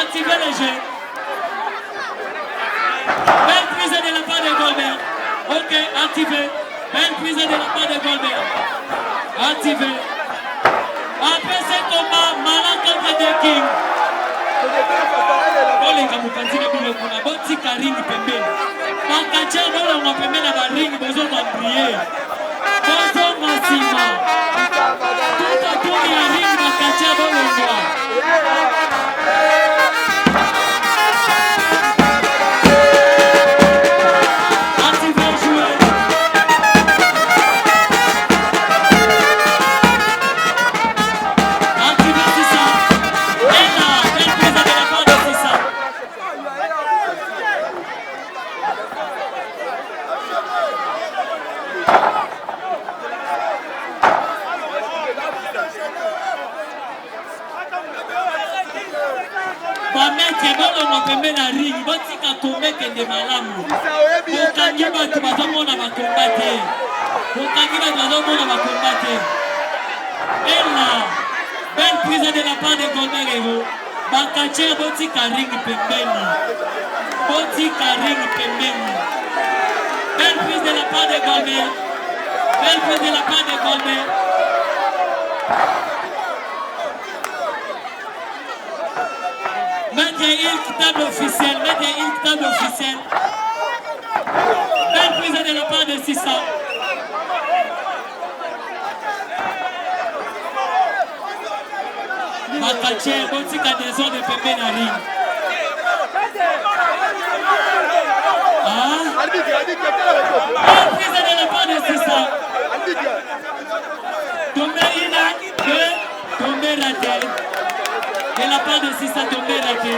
Activez les jeux. Belle prise de la part de Goldberg. Ok, activé. Belle prise de la part de Goldberg. Activé. Après ce combat, Malin contre The King. Olenga mukanzi na bilo kuna boti karingi pembeni. Makacha bolo mwa pembeni na ringi bozo mwa prier. Bozo masima. Tuta tuni ya ringi makacha bolo mwa. Na ring botika komeke de malamu bokangi batu bazomona bakombate bokangi batu bazomona bakombate ela belle prise de la part de Goldberg bakache botika ring pembeni belle prise de la part de Goldberg belle prise de la part de Goldberg. Mettez une table officielle, Belle prise de la part de Sissa. Makache, botika des zones de Pembe Nari. Belle prise de la part de Sissa. Tombé Ina, tombé raté. De la part de Sissa, tombé raté.